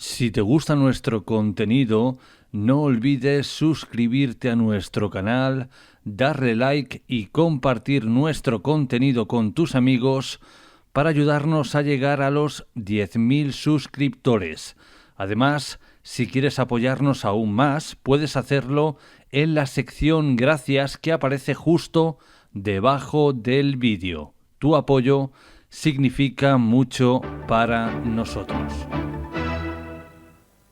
Si te gusta nuestro contenido, no olvides suscribirte a nuestro canal, darle like y compartir nuestro contenido con tus amigos para ayudarnos a llegar a los 10.000 suscriptores. Además, si quieres apoyarnos aún más, puedes hacerlo en la sección Gracias que aparece justo debajo del vídeo. Tu apoyo significa mucho para nosotros.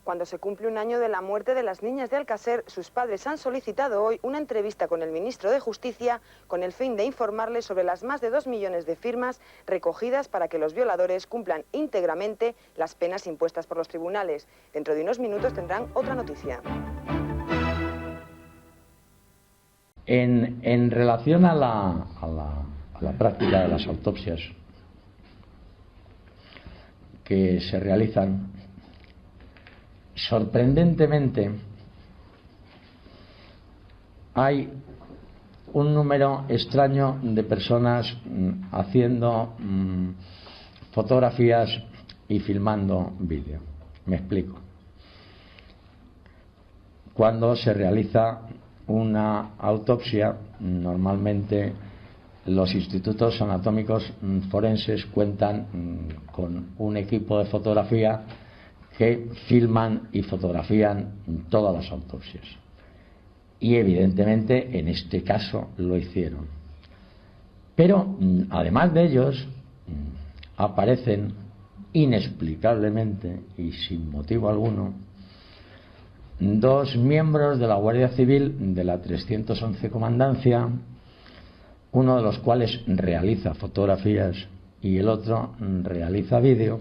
Cuando se cumple un año de la muerte de las niñas de Alcácer, sus padres han solicitado hoy una entrevista con el ministro de Justicia con el fin de informarles sobre las más de 2 millones de firmas recogidas para que los violadores cumplan íntegramente las penas impuestas por los tribunales. Dentro de unos minutos tendrán otra noticia. En relación a la práctica de las autopsias que se realizan, sorprendentemente hay un número extraño de personas haciendo fotografías y filmando vídeo. Me explico. Cuando se realiza una autopsia, normalmente los institutos anatómicos forenses cuentan con un equipo de fotografía que filman y fotografían todas las autopsias. Y evidentemente en este caso lo hicieron. Pero además de ellos aparecen inexplicablemente y sin motivo alguno 2 miembros de la Guardia Civil de la 311 Comandancia, uno de los cuales realiza fotografías y el otro realiza vídeo.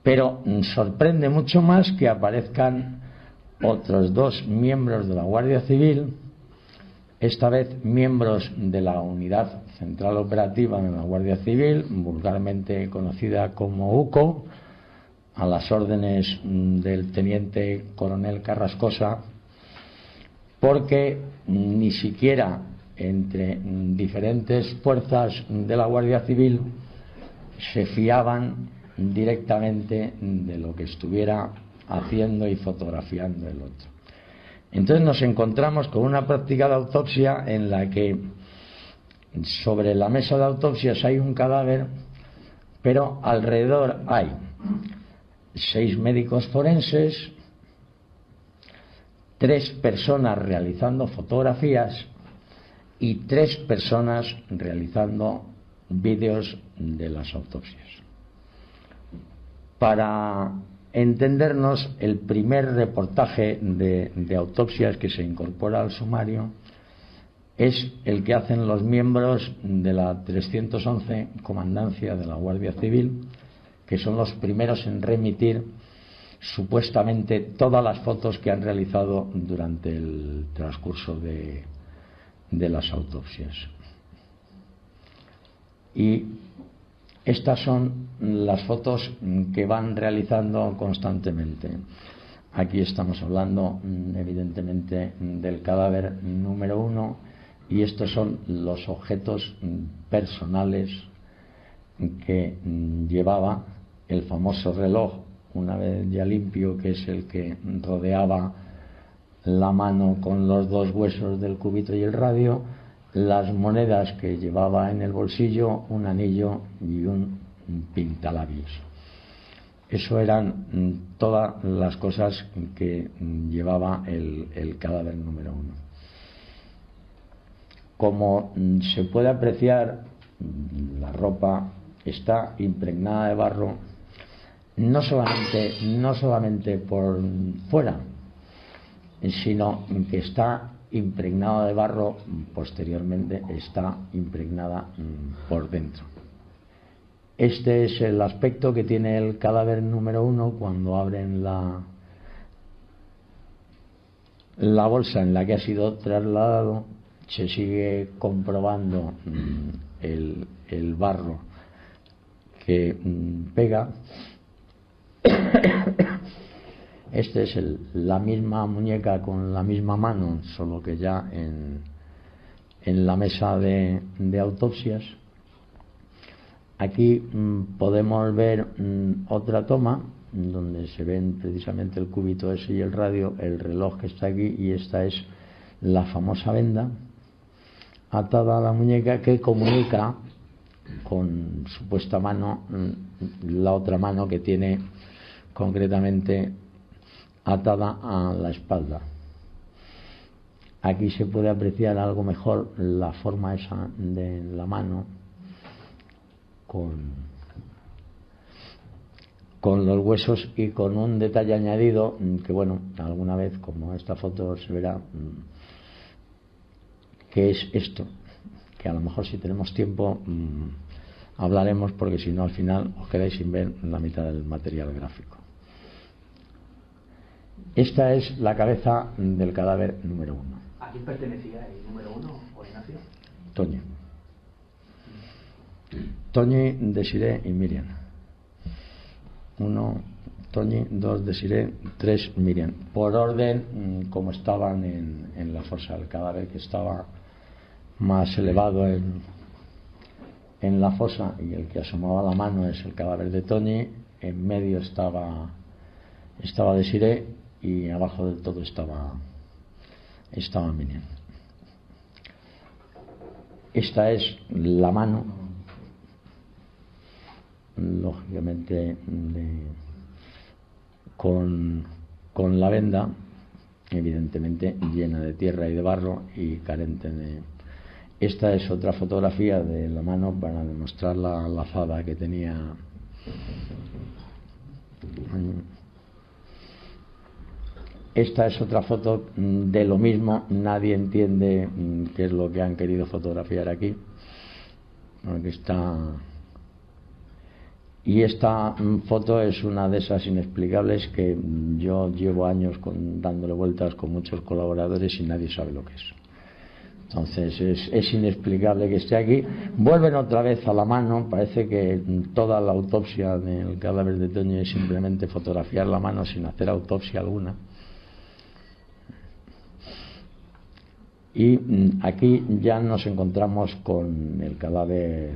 Pero sorprende mucho más que aparezcan otros 2 miembros de la Guardia Civil, esta vez miembros de la Unidad Central Operativa de la Guardia Civil, vulgarmente conocida como UCO, a las órdenes del teniente coronel Carrascosa, porque ni siquiera entre diferentes fuerzas de la Guardia Civil se fiaban directamente de lo que estuviera haciendo y fotografiando el otro. Entonces nos encontramos con una práctica de autopsia en la que sobre la mesa de autopsias hay un cadáver, pero alrededor hay 6 médicos forenses, 3 personas realizando fotografías y 3 personas realizando vídeos de las autopsias. Para entendernos, el primer reportaje de autopsias que se incorpora al sumario es el que hacen los miembros de la 311 Comandancia de la Guardia Civil, que son los primeros en remitir supuestamente todas las fotos que han realizado durante el transcurso de las autopsias. Y estas son las fotos que van realizando constantemente. Aquí estamos hablando evidentemente del cadáver número 1 y estos son los objetos personales que llevaba el famoso reloj, una vez ya limpio, que es el que rodeaba la mano con los 2 huesos del cúbito y el radio, las monedas que llevaba en el bolsillo, un anillo y un pintalabios. Eso eran todas las cosas que llevaba el cadáver número 1. Como se puede apreciar, la ropa está impregnada de barro, no solamente por fuera, sino que está impregnada de barro, posteriormente está impregnada por dentro. Este es el aspecto que tiene el cadáver número 1 cuando abren la bolsa en la que ha sido trasladado. Se sigue comprobando el barro que pega. Este es la misma muñeca con la misma mano, solo que ya en la mesa de autopsias. Aquí podemos ver otra toma donde se ven precisamente el cúbito ese y el radio, el reloj que está aquí, y esta es la famosa venda atada a la muñeca que comunica con supuesta mano, la otra mano que tiene concretamente atada a la espalda. Aquí se puede apreciar algo mejor la forma esa de la mano con los huesos y con un detalle añadido que, bueno, alguna vez, como esta foto se verá, que es esto, que a lo mejor si tenemos tiempo hablaremos, porque si no al final os quedáis sin ver la mitad del material gráfico. Esta es la cabeza del cadáver número 1. ¿A quién pertenecía el número 1 o Ignacio? Toñi. Toñi, Desiré y Miriam. 1, Toñi, 2, Desiré, 3, Miriam. Por orden, como estaban en la fosa del cadáver, que estaba más elevado en la fosa, y el que asomaba la mano es el cadáver de Toñi. En medio estaba Desiré y abajo del todo estaba Miriam. Esta es la mano, lógicamente con la venda, evidentemente llena de tierra y de barro y carente de... Esta es otra fotografía de la mano para demostrar la lazada que tenía. Esta es otra foto de lo mismo. Nadie entiende qué es lo que han querido fotografiar aquí, porque está... Y esta foto es una de esas inexplicables que yo llevo años dándole vueltas con muchos colaboradores y nadie sabe lo que es. Entonces es inexplicable que esté aquí. Vuelven otra vez a la mano. Parece que toda la autopsia del cadáver de Toñi es simplemente fotografiar la mano sin hacer autopsia alguna. Y aquí ya nos encontramos con el cadáver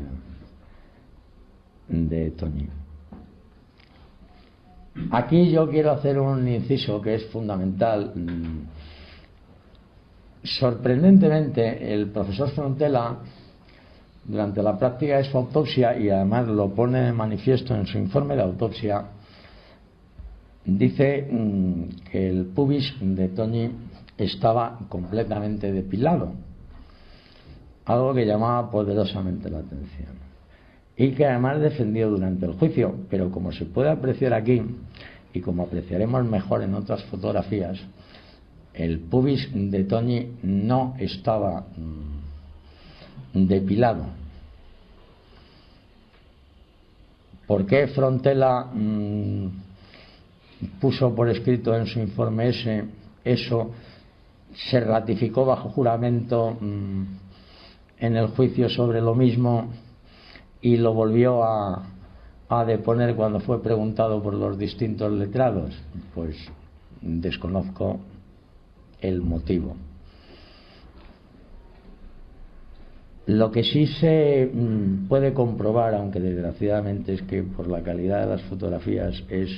de Toñi. Aquí yo quiero hacer un inciso que es fundamental. Sorprendentemente, el profesor Frontela, durante la práctica de su autopsia, y además lo pone de manifiesto en su informe de autopsia, dice que el pubis de Toñi estaba completamente depilado, algo que llamaba poderosamente la atención y que además defendió durante el juicio. Pero como se puede apreciar aquí y como apreciaremos mejor en otras fotografías, el pubis de Toñi no estaba depilado. ¿Por qué Frontela puso por escrito en su informe eso? Se ratificó bajo juramento en el juicio sobre lo mismo y lo volvió a deponer cuando fue preguntado por los distintos letrados. Pues desconozco el motivo. Lo que sí se puede comprobar, aunque desgraciadamente es que por la calidad de las fotografías, es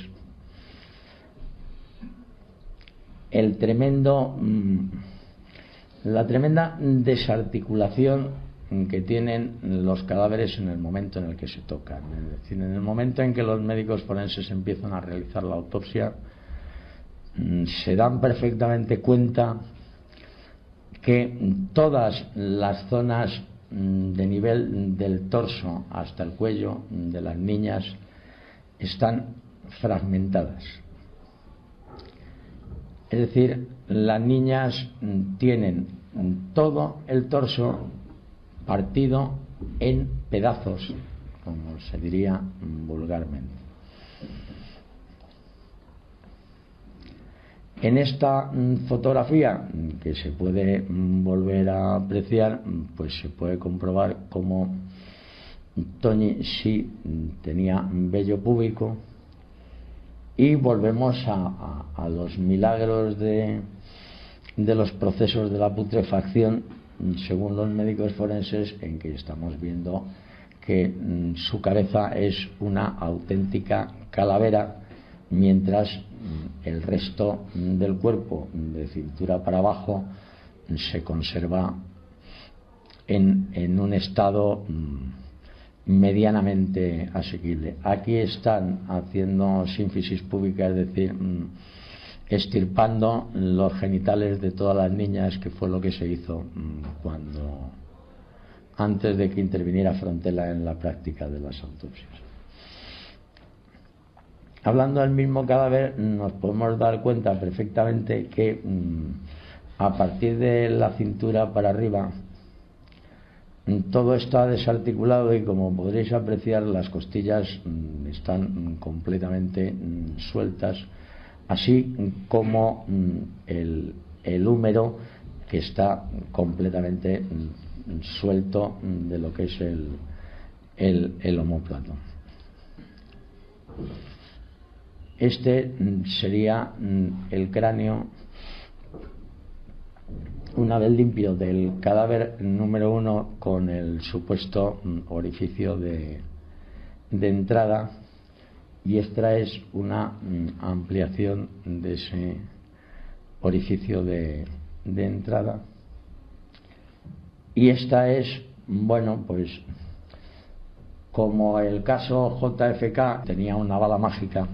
la tremenda desarticulación que tienen los cadáveres en el momento en el que se tocan. Es decir, en el momento en que los médicos forenses empiezan a realizar la autopsia, se dan perfectamente cuenta que todas las zonas de nivel del torso hasta el cuello de las niñas están fragmentadas. Es decir, las niñas tienen todo el torso partido en pedazos, como se diría vulgarmente. En esta fotografía, que se puede volver a apreciar, pues se puede comprobar cómo Toñi sí tenía vello púbico, y volvemos a los milagros de los procesos de la putrefacción, según los médicos forenses, en que estamos viendo que su cabeza es una auténtica calavera mientras el resto del cuerpo, de cintura para abajo, se conserva en un estado medianamente asequible. Aquí están haciendo sínfisis púbica, es decir, extirpando los genitales de todas las niñas, que fue lo que se hizo antes de que interviniera Frontela en la práctica de las autopsias. Hablando del mismo cadáver, nos podemos dar cuenta perfectamente que a partir de la cintura para arriba todo está desarticulado, y como podréis apreciar, las costillas están completamente sueltas, así como el húmero, que está completamente suelto de lo que es el omóplato. Este sería el cráneo, una vez limpio, del cadáver número 1, con el supuesto orificio de entrada, y esta es una ampliación de ese orificio de entrada. Y esta es, bueno, pues como el caso JFK tenía una bala mágica,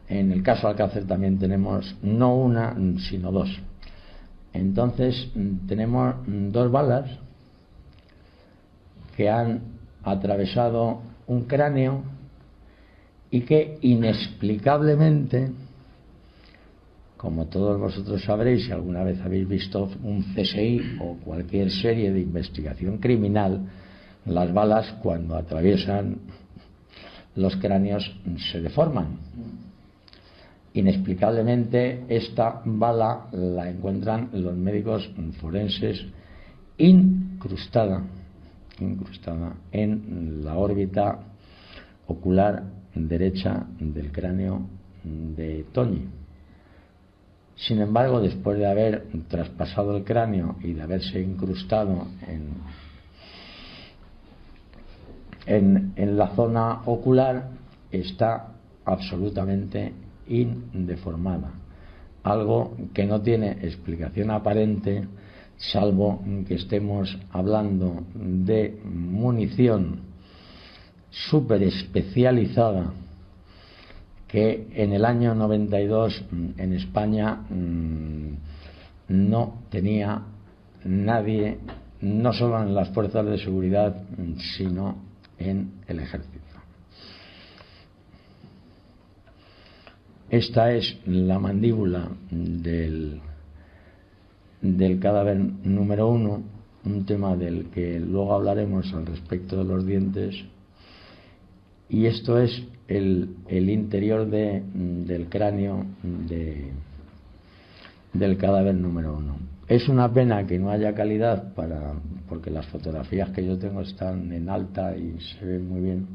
en el caso Alcácer también tenemos no una, sino dos. Entonces tenemos dos balas que han atravesado un cráneo y que inexplicablemente, como todos vosotros sabréis si alguna vez habéis visto un CSI o cualquier serie de investigación criminal, las balas, cuando atraviesan los cráneos, se deforman. Inexplicablemente, esta bala la encuentran los médicos forenses incrustada en la órbita ocular derecha del cráneo de Toñi. Sin embargo, después de haber traspasado el cráneo y de haberse incrustado en la zona ocular, está absolutamente indeformada, algo que no tiene explicación aparente, salvo que estemos hablando de munición súper especializada que en el año 92 en España no tenía nadie, no solo en las fuerzas de seguridad, sino en el ejército. Esta es la mandíbula del cadáver número 1, un tema del que luego hablaremos al respecto de los dientes, y esto es el interior del cráneo del cadáver número 1. Es una pena que no haya calidad porque las fotografías que yo tengo están en alta y se ven muy bien,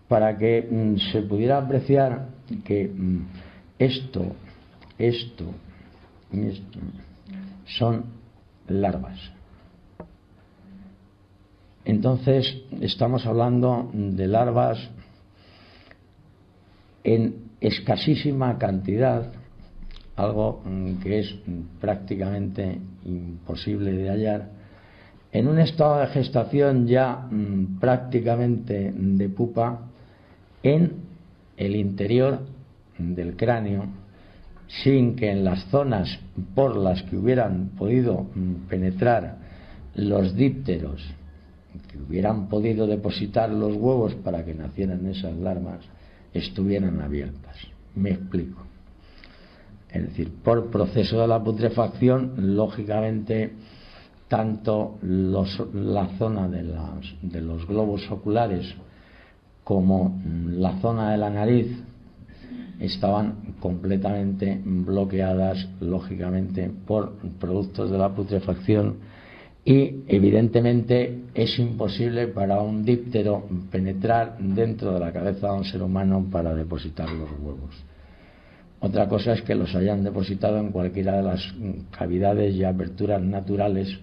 para que se pudiera apreciar que esto son larvas. Entonces estamos hablando de larvas en escasísima cantidad, algo que es prácticamente imposible de hallar, en un estado de gestación ya prácticamente de pupa, en el interior del cráneo, sin que en las zonas por las que hubieran podido penetrar los dípteros, que hubieran podido depositar los huevos para que nacieran esas larvas, estuvieran abiertas. Me explico. Es decir, por proceso de la putrefacción, lógicamente, tanto la zona de los globos oculares como la zona de la nariz estaban completamente bloqueadas, lógicamente, por productos de la putrefacción, y evidentemente es imposible para un díptero penetrar dentro de la cabeza de un ser humano para depositar los huevos. Otra cosa es que los hayan depositado en cualquiera de las cavidades y aberturas naturales,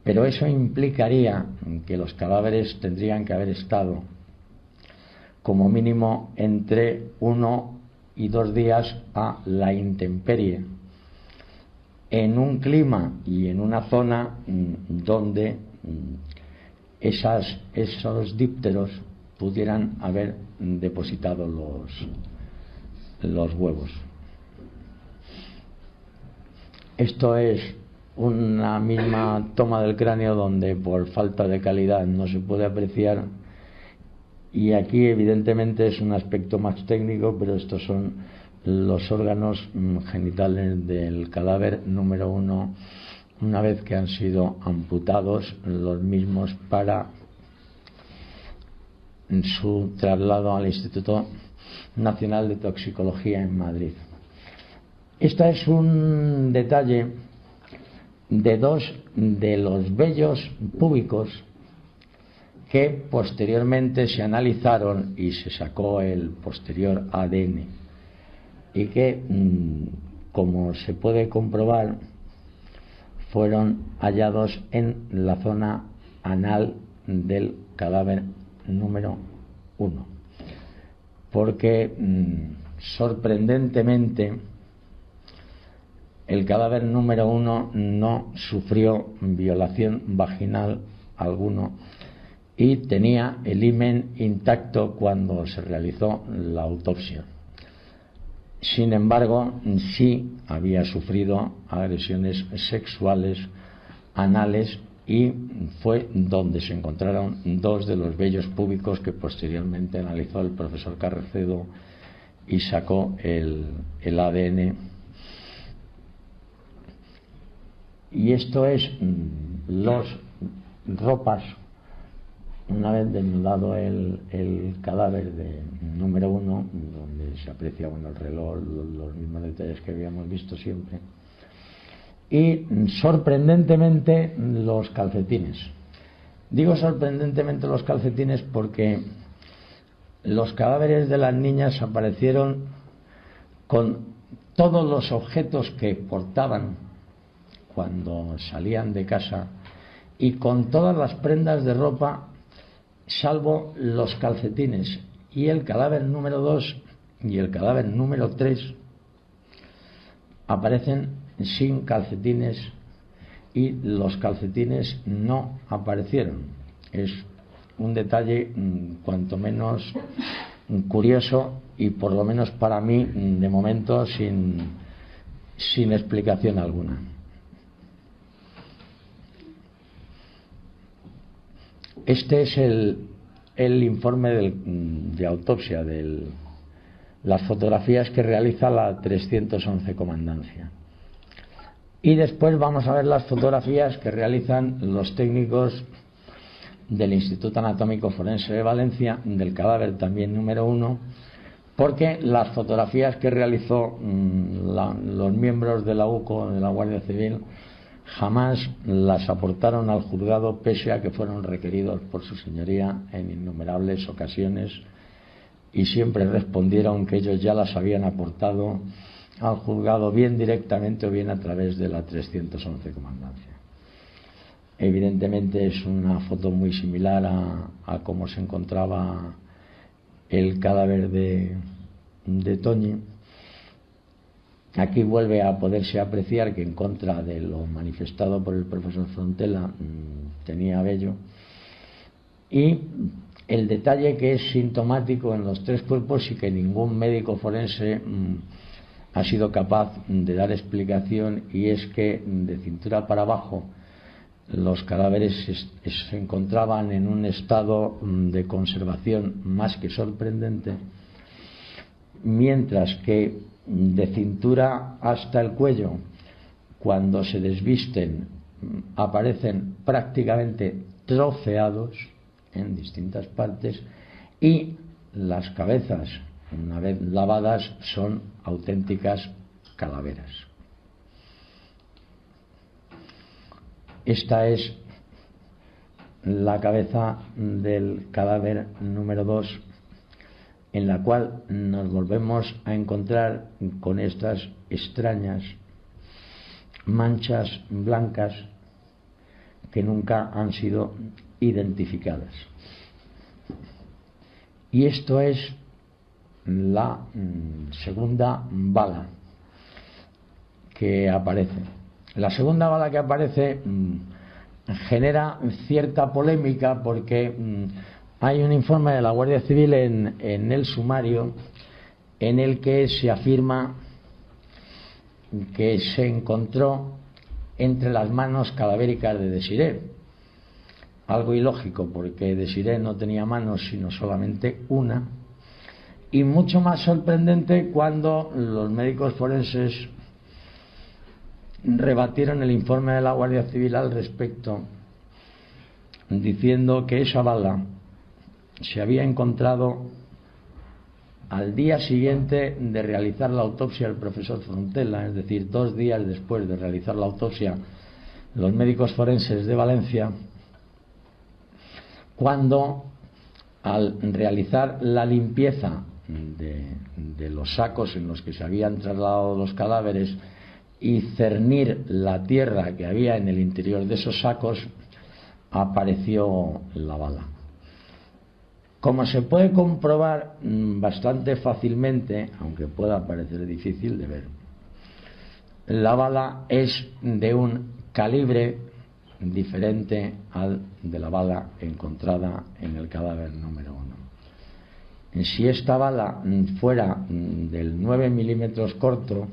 pero eso implicaría que los cadáveres tendrían que haber estado como mínimo entre 1 y 2 días a la intemperie, en un clima y en una zona donde esos dípteros pudieran haber depositado los huevos. Esto es una misma toma del cráneo donde por falta de calidad no se puede apreciar, y aquí evidentemente es un aspecto más técnico, pero estos son los órganos genitales del cadáver número 1 una vez que han sido amputados los mismos para su traslado al Instituto Nacional de Toxicología en Madrid. Este es un detalle de 2 de los vellos púbicos que posteriormente se analizaron y se sacó el posterior ADN, y que, como se puede comprobar, fueron hallados en la zona anal del cadáver número 1, porque sorprendentemente el cadáver número 1 no sufrió violación vaginal alguno y tenía el himen intacto cuando se realizó la autopsia. Sin embargo, sí había sufrido agresiones sexuales anales, y fue donde se encontraron 2 de los vellos púbicos que posteriormente analizó el profesor Carrecedo y sacó el ADN. Y esto es las ropas, una vez desnudado el cadáver de número 1, donde se aprecia el reloj, los mismos detalles que habíamos visto siempre, y sorprendentemente los calcetines. Digo sorprendentemente los calcetines porque los cadáveres de las niñas aparecieron con todos los objetos que portaban cuando salían de casa y con todas las prendas de ropa salvo los calcetines, y el cadáver número 2 y el cadáver número 3 aparecen sin calcetines, y los calcetines no aparecieron. Es un detalle cuanto menos curioso, y por lo menos para mí de momento sin explicación alguna. Este es el informe de autopsia de las fotografías que realiza la 311 Comandancia. Y después vamos a ver las fotografías que realizan los técnicos del Instituto Anatómico Forense de Valencia, del cadáver también número 1, porque las fotografías que realizó los miembros de la UCO, de la Guardia Civil, jamás las aportaron al juzgado, pese a que fueron requeridos por su señoría en innumerables ocasiones, y siempre respondieron que ellos ya las habían aportado al juzgado, bien directamente o bien a través de la 311 Comandancia. Evidentemente es una foto muy similar a cómo se encontraba el cadáver de Toñi. Aquí vuelve a poderse apreciar que, en contra de lo manifestado por el profesor Frontela, tenía vello, y el detalle que es sintomático en los 3 cuerpos y que ningún médico forense ha sido capaz de dar explicación, y es que de cintura para abajo los cadáveres se encontraban en un estado de conservación más que sorprendente, mientras que de cintura hasta el cuello, cuando se desvisten, aparecen prácticamente troceados en distintas partes, y las cabezas, una vez lavadas, son auténticas calaveras. Esta es la cabeza del cadáver número 2, en la cual nos volvemos a encontrar con estas extrañas manchas blancas que nunca han sido identificadas. Y esto es la segunda bala que aparece. La segunda bala que aparece genera cierta polémica porque hay un informe de la Guardia Civil en el sumario en el que se afirma que se encontró entre las manos cadavéricas de Desiré. Algo ilógico, porque Desiré no tenía manos sino solamente una, y mucho más sorprendente cuando los médicos forenses rebatieron el informe de la Guardia Civil al respecto, diciendo que esa bala se había encontrado al día siguiente de realizar la autopsia del profesor Frontela, es decir, 2 días después de realizar la autopsia los médicos forenses de Valencia, cuando al realizar la limpieza de los sacos en los que se habían trasladado los cadáveres y cernir la tierra que había en el interior de esos sacos, apareció la bala. Como se puede comprobar bastante fácilmente, aunque pueda parecer difícil de ver, la bala es de un calibre diferente al de la bala encontrada en el cadáver número 1. Si esta bala fuera del 9 milímetros corto,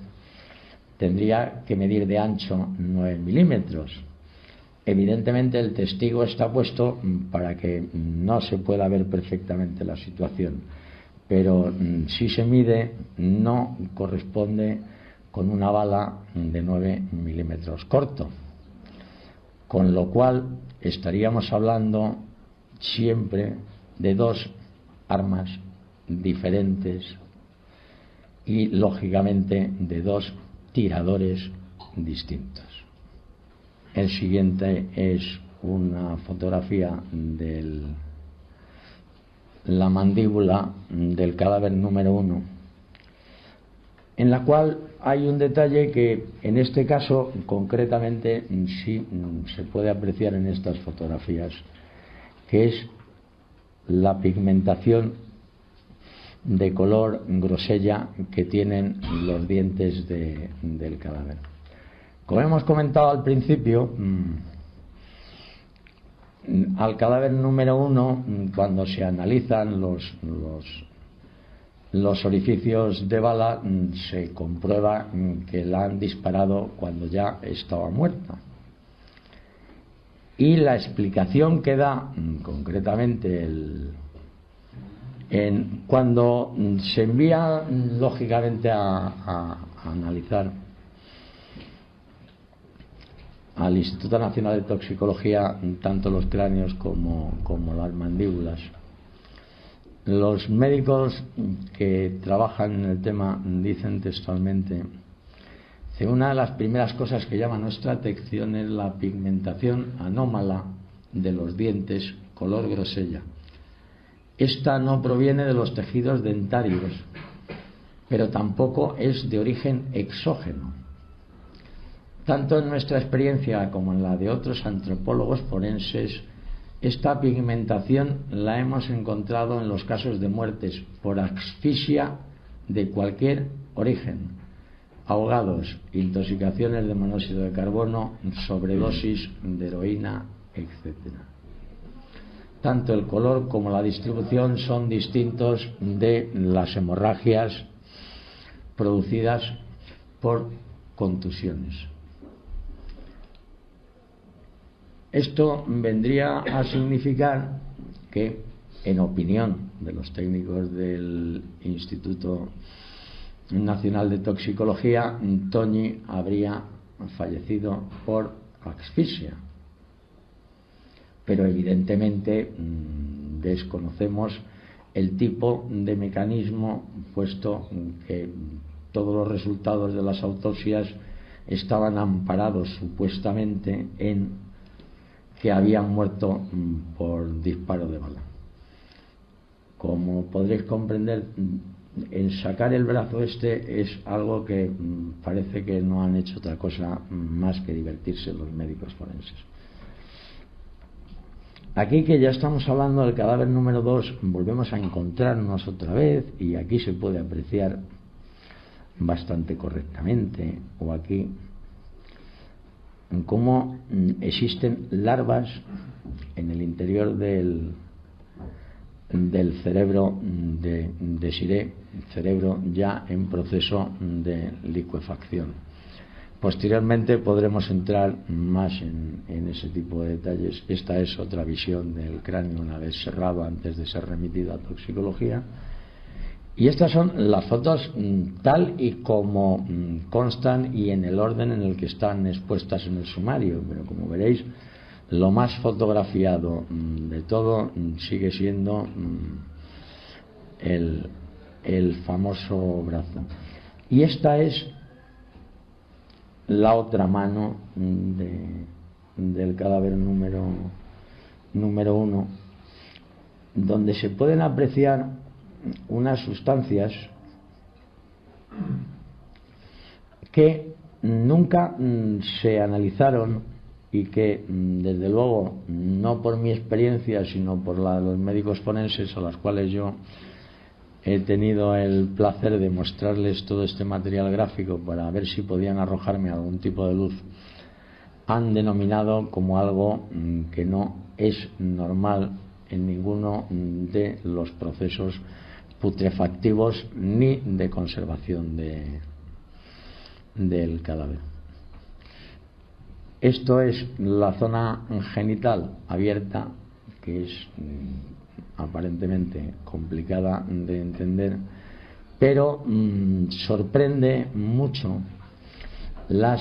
tendría que medir de ancho 9 milímetros. Evidentemente el testigo está puesto para que no se pueda ver perfectamente la situación, pero si se mide no corresponde con una bala de 9 milímetros corto, con lo cual estaríamos hablando siempre de 2 armas diferentes y lógicamente de 2 tiradores distintos. El siguiente es una fotografía de la mandíbula del cadáver número 1, en la cual hay un detalle que en este caso concretamente sí se puede apreciar en estas fotografías, que es la pigmentación de color grosella que tienen los dientes del cadáver. Como hemos comentado al principio, al cadáver número 1, cuando se analizan los orificios de bala, se comprueba que la han disparado cuando ya estaba muerta. Y la explicación que da concretamente cuando se envía lógicamente a analizar al Instituto Nacional de Toxicología tanto los cráneos como las mandíbulas, los médicos que trabajan en el tema dicen textualmente que una de las primeras cosas que llama nuestra atención es la pigmentación anómala de los dientes color grosella. Esta no proviene de los tejidos dentarios, pero tampoco es de origen exógeno. Tanto en nuestra experiencia como en la de otros antropólogos forenses, esta pigmentación la hemos encontrado en los casos de muertes por asfixia de cualquier origen: ahogados, intoxicaciones de monóxido de carbono, sobredosis de heroína, etc. Tanto el color como la distribución son distintos de las hemorragias producidas por contusiones. Esto vendría a significar que, en opinión de los técnicos del Instituto Nacional de Toxicología, Toñi habría fallecido por asfixia. Pero evidentemente desconocemos el tipo de mecanismo, puesto que todos los resultados de las autopsias estaban amparados supuestamente en que habían muerto por disparo de bala. Como podréis comprender, en sacar el brazo es algo que parece que no han hecho otra cosa más que divertirse los médicos forenses. Aquí, que ya estamos hablando del cadáver número 2, volvemos a encontrarnos otra vez, y aquí se puede apreciar bastante correctamente, o aquí, cómo existen larvas en el interior del cerebro de Desirée, cerebro ya en proceso de licuefacción. Posteriormente podremos entrar más en ese tipo de detalles. Esta es otra visión del cráneo una vez cerrado, antes de ser remitido a toxicología. Y estas son las fotos tal y como constan y en el orden en el que están expuestas en el sumario, pero como veréis, lo más fotografiado de todo sigue siendo el famoso brazo. Y esta es la otra mano del cadáver número 1, donde se pueden apreciar unas sustancias que nunca se analizaron y que, desde luego, no por mi experiencia, sino por la de los médicos forenses, a los cuales yo he tenido el placer de mostrarles todo este material gráfico para ver si podían arrojarme algún tipo de luz, han denominado como algo que no es normal en ninguno de los procesos putrefactivos ni de conservación del cadáver. Esto es la zona genital abierta, que es aparentemente complicada de entender, pero sorprende mucho las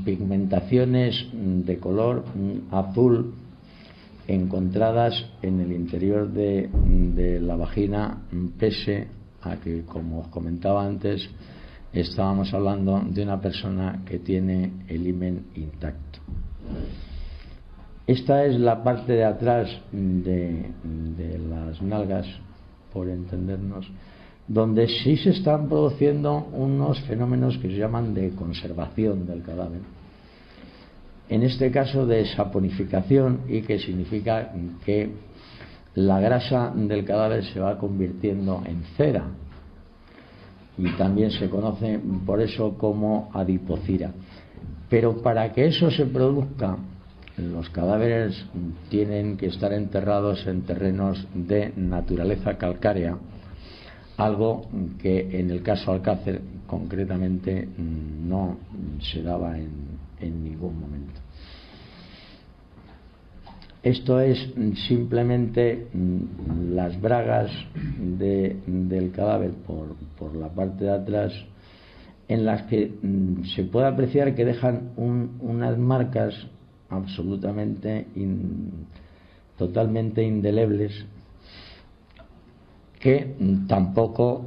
pigmentaciones de color azul encontradas en el interior de la vagina, pese a que, como os comentaba antes, estábamos hablando de una persona que tiene el himen intacto. Esta es la parte de atrás de las nalgas, por entendernos, donde sí se están produciendo unos fenómenos que se llaman de conservación del cadáver. En este caso de saponificación, y que significa que la grasa del cadáver se va convirtiendo en cera, y también se conoce por eso como adipocira. Pero para que eso se produzca, los cadáveres tienen que estar enterrados en terrenos de naturaleza calcárea, algo que en el caso Alcácer concretamente no se daba en ningún momento. Esto es simplemente las bragas del cadáver por la parte de atrás, en las que se puede apreciar que dejan unas marcas absolutamente totalmente indelebles, que tampoco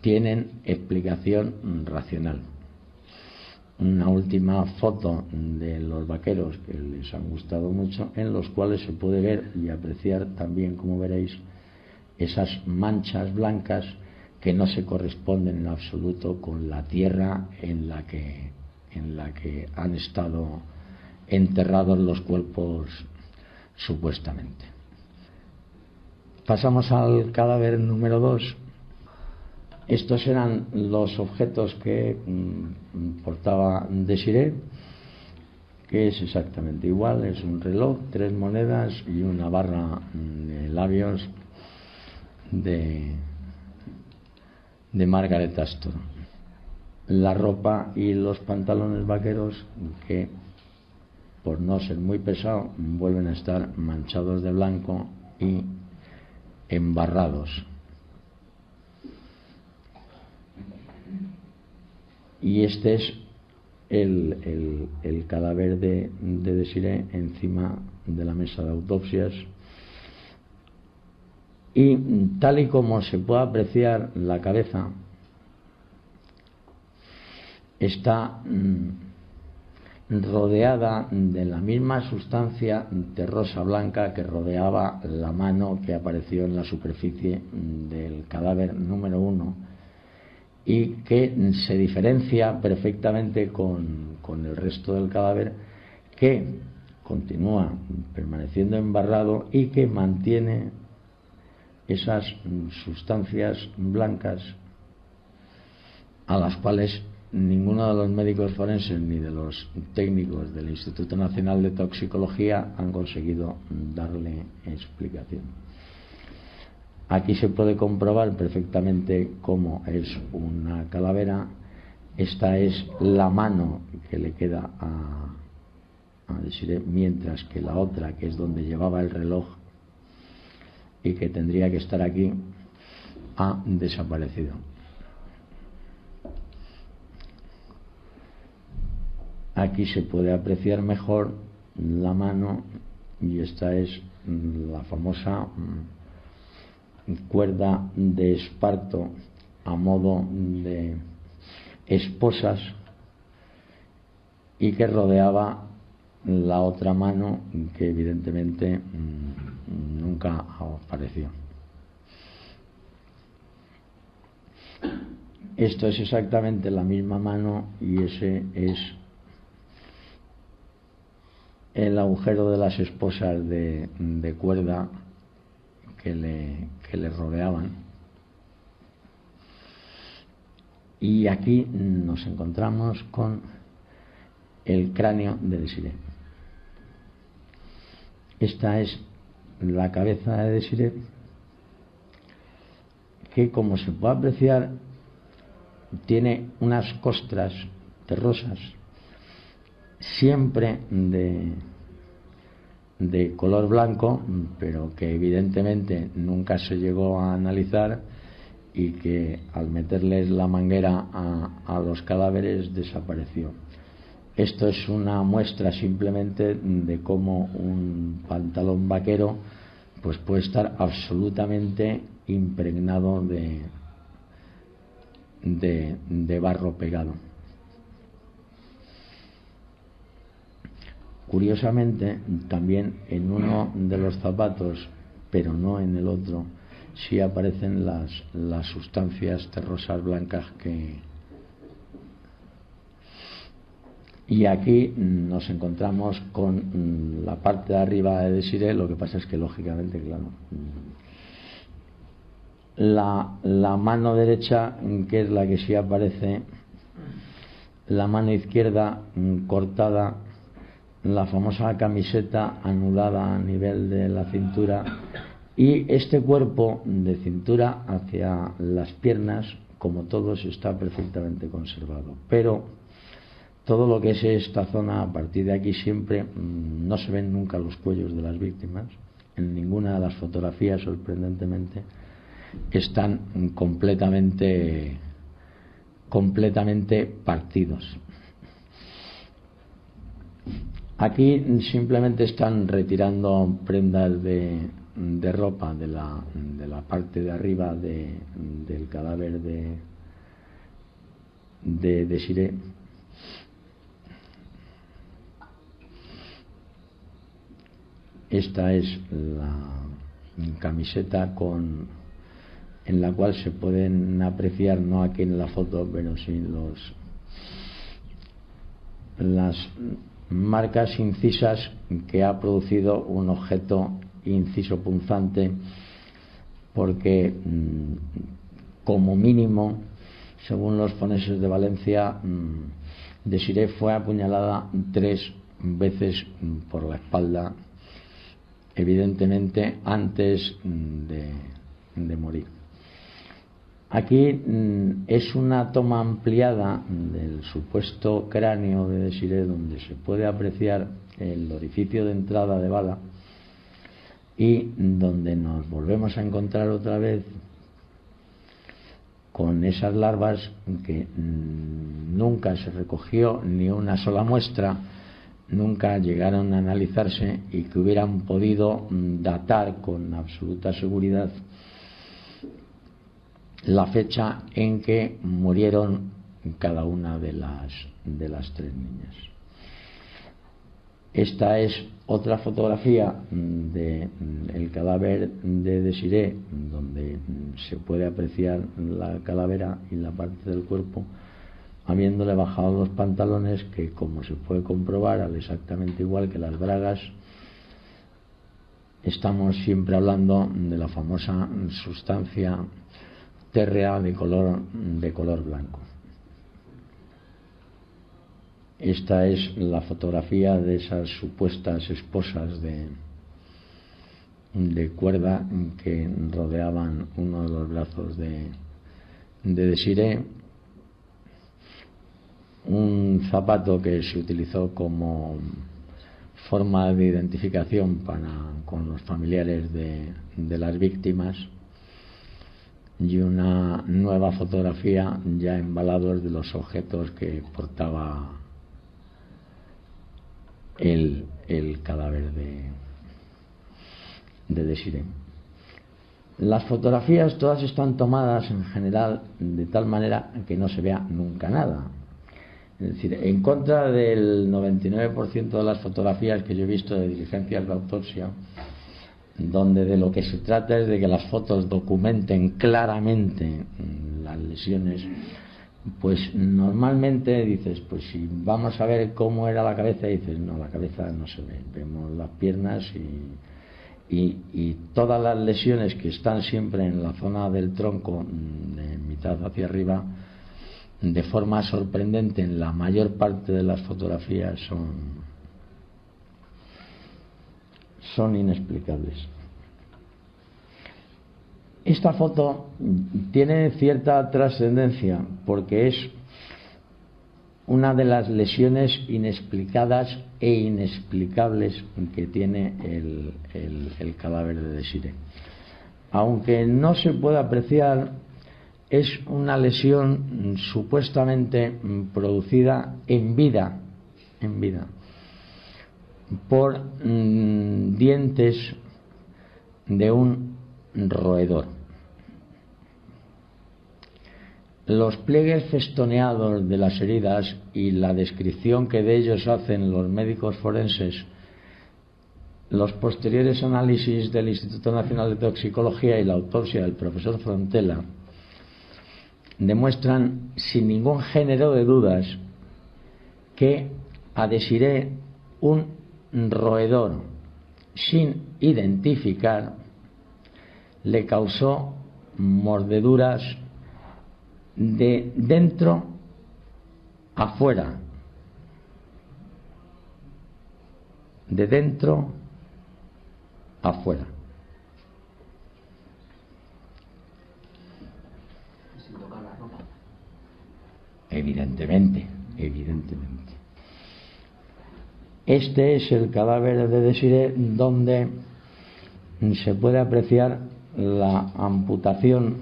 tienen explicación racional. Una última foto de los vaqueros que les han gustado mucho, en los cuales se puede ver y apreciar también, como veréis, esas manchas blancas que no se corresponden en absoluto con la tierra en la que han estado enterrados los cuerpos supuestamente. Pasamos al cadáver número 2. Estos eran los objetos que portaba Desirée, que es exactamente igual, es un reloj, 3 monedas y una barra de labios de Margaret Astor. La ropa y los pantalones vaqueros, que por no ser muy pesado vuelven a estar manchados de blanco y embarrados. Y este es el cadáver de Desirée encima de la mesa de autopsias, y tal y como se puede apreciar, la cabeza está rodeada de la misma sustancia terrosa blanca que rodeaba la mano que apareció en la superficie del cadáver número 1, y que se diferencia perfectamente con el resto del cadáver, que continúa permaneciendo embarrado y que mantiene esas sustancias blancas a las cuales ninguno de los médicos forenses ni de los técnicos del Instituto Nacional de Toxicología han conseguido darle explicación. Aquí se puede comprobar perfectamente cómo es una calavera. Esta es la mano que le queda a Desiré, mientras que la otra, que es donde llevaba el reloj y que tendría que estar aquí, ha desaparecido. Aquí se puede apreciar mejor la mano, y esta es la famosa cuerda de esparto a modo de esposas y que rodeaba la otra mano, que evidentemente nunca apareció. Esto es exactamente la misma mano y ese es el agujero de las esposas de cuerda que le rodeaban. Y aquí nos encontramos con el cráneo de Desiré. Esta es la cabeza de Desiré, que, como se puede apreciar, tiene unas costras terrosas, siempre de color blanco, pero que evidentemente nunca se llegó a analizar, y que al meterles la manguera a los cadáveres desapareció. Esto es una muestra simplemente de cómo un pantalón vaquero pues puede estar absolutamente impregnado de barro pegado. Curiosamente, también en uno de los zapatos, pero no en el otro, sí aparecen las sustancias terrosas blancas y aquí nos encontramos con la parte de arriba de Desiré. Lo que pasa es que, lógicamente, claro, la mano derecha, que es la que sí aparece, la mano izquierda cortada, la famosa camiseta anudada a nivel de la cintura, y este cuerpo de cintura hacia las piernas, como todos, está perfectamente conservado. Pero todo lo que es esta zona, a partir de aquí, siempre no se ven nunca los cuellos de las víctimas. En ninguna de las fotografías, sorprendentemente, están completamente partidos. Aquí simplemente están retirando prendas de ropa de la parte de arriba del cadáver de Desiré. Esta es la camiseta en la cual se pueden apreciar, no aquí en la foto, pero sí las marcas incisas que ha producido un objeto inciso punzante, porque como mínimo, según los forenses de Valencia, Desiré fue apuñalada 3 veces por la espalda, evidentemente antes de morir. Aquí es una toma ampliada del supuesto cráneo de Desiré, donde se puede apreciar el orificio de entrada de bala, y donde nos volvemos a encontrar otra vez con esas larvas que nunca se recogió ni una sola muestra, nunca llegaron a analizarse, y que hubieran podido datar con absoluta seguridad la fecha en que murieron cada una de las 3 niñas. Esta es otra fotografía del cadáver de Desiré, donde se puede apreciar la calavera y la parte del cuerpo habiéndole bajado los pantalones, que como se puede comprobar, al exactamente igual que las bragas, estamos siempre hablando de la famosa sustancia térrea de color blanco. Esta es la fotografía de esas supuestas esposas de cuerda que rodeaban uno de los brazos de Desiré. Un zapato que se utilizó como forma de identificación con los familiares de las víctimas, y una nueva fotografía ya embalados de los objetos que portaba el cadáver de Desiré. Las fotografías todas están tomadas en general de tal manera que no se vea nunca nada. Es decir, en contra del 99% de las fotografías que yo he visto de diligencias de autopsia, donde de lo que se trata es de que las fotos documenten claramente las lesiones, pues normalmente dices, pues si vamos a ver cómo era la cabeza, dices, no, la cabeza no se ve, vemos las piernas y todas las lesiones que están siempre en la zona del tronco, de mitad hacia arriba, de forma sorprendente en la mayor parte de las fotografías son inexplicables. Esta foto tiene cierta trascendencia porque es una de las lesiones inexplicadas e inexplicables que tiene el cadáver de Desiré. Aunque no se puede apreciar, es una lesión supuestamente producida en vida por dientes de un roedor. Los pliegues festoneados de las heridas y la descripción que de ellos hacen los médicos forenses, los posteriores análisis del Instituto Nacional de Toxicología y la autopsia del profesor Frontela demuestran sin ningún género de dudas que a Desiré un roedor sin identificar le causó mordeduras de dentro afuera, de dentro afuera. Evidentemente. Este es el cadáver de Desiré, donde se puede apreciar la amputación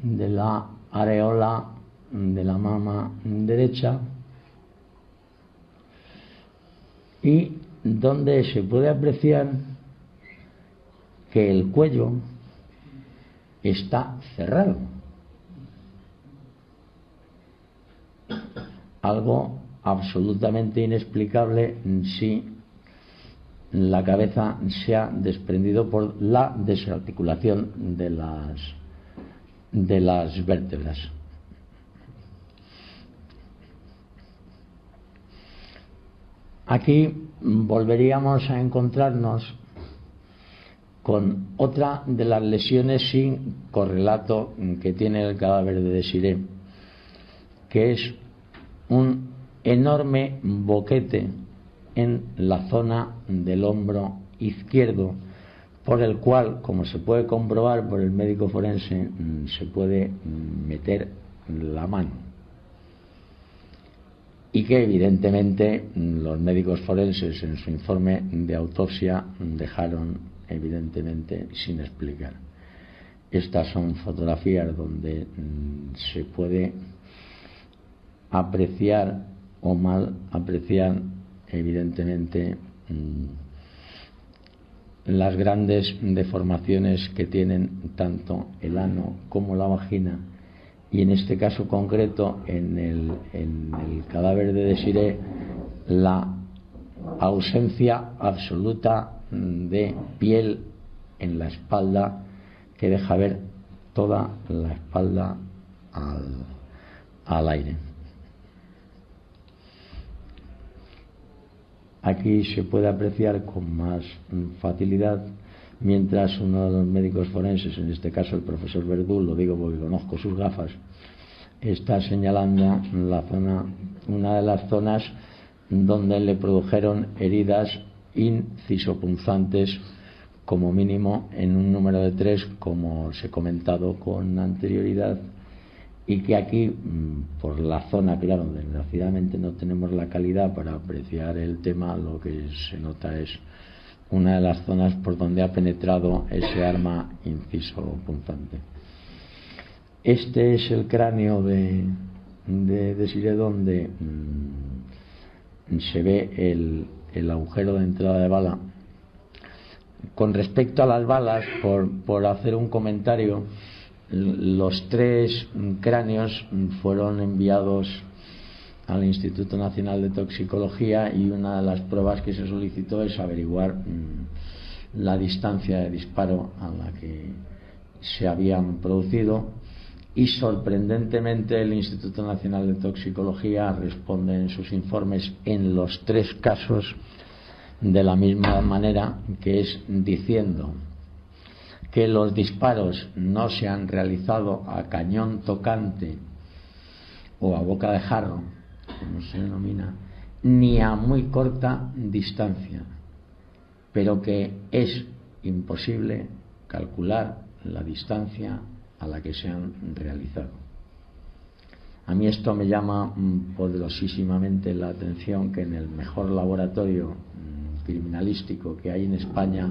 de la areola de la mama derecha y donde se puede apreciar que el cuello está cerrado. Algo absolutamente inexplicable si la cabeza se ha desprendido por la desarticulación de las vértebras. Aquí volveríamos a encontrarnos con otra de las lesiones sin correlato que tiene el cadáver de Desiré, que es un enorme boquete en la zona del hombro izquierdo, por el cual, como se puede comprobar por el médico forense, se puede meter la mano, y que evidentemente los médicos forenses en su informe de autopsia dejaron evidentemente sin explicar. Estas son fotografías donde se puede apreciar o mal apreciar evidentemente las grandes deformaciones que tienen tanto el ano como la vagina, y en este caso concreto en el cadáver de Desiré la ausencia absoluta de piel en la espalda, que deja ver toda la espalda al aire. aquí se puede apreciar con más facilidad, mientras uno de los médicos forenses, en este caso el profesor Verdú, lo digo porque conozco sus gafas, está señalando una de las zonas donde le produjeron heridas incisopunzantes, como mínimo en un número de 3, como os he comentado con anterioridad, y que aquí, por la zona, claro, desgraciadamente no tenemos la calidad para apreciar el tema, lo que se nota es una de las zonas por donde ha penetrado ese arma incisopunzante. Este es el cráneo de Desiré, donde se ve el agujero de entrada de bala. Con respecto a las balas, por hacer un comentario, los 3 cráneos fueron enviados al Instituto Nacional de Toxicología, y una de las pruebas que se solicitó es averiguar la distancia de disparo a la que se habían producido, y sorprendentemente el Instituto Nacional de Toxicología responde en sus informes en los 3 casos de la misma manera, que es diciendo que los disparos no se han realizado a cañón tocante o a boca de jarro, como se denomina, ni a muy corta distancia, pero que es imposible calcular la distancia a la que se han realizado. A mí esto me llama poderosísimamente la atención, que en el mejor laboratorio criminalístico que hay en España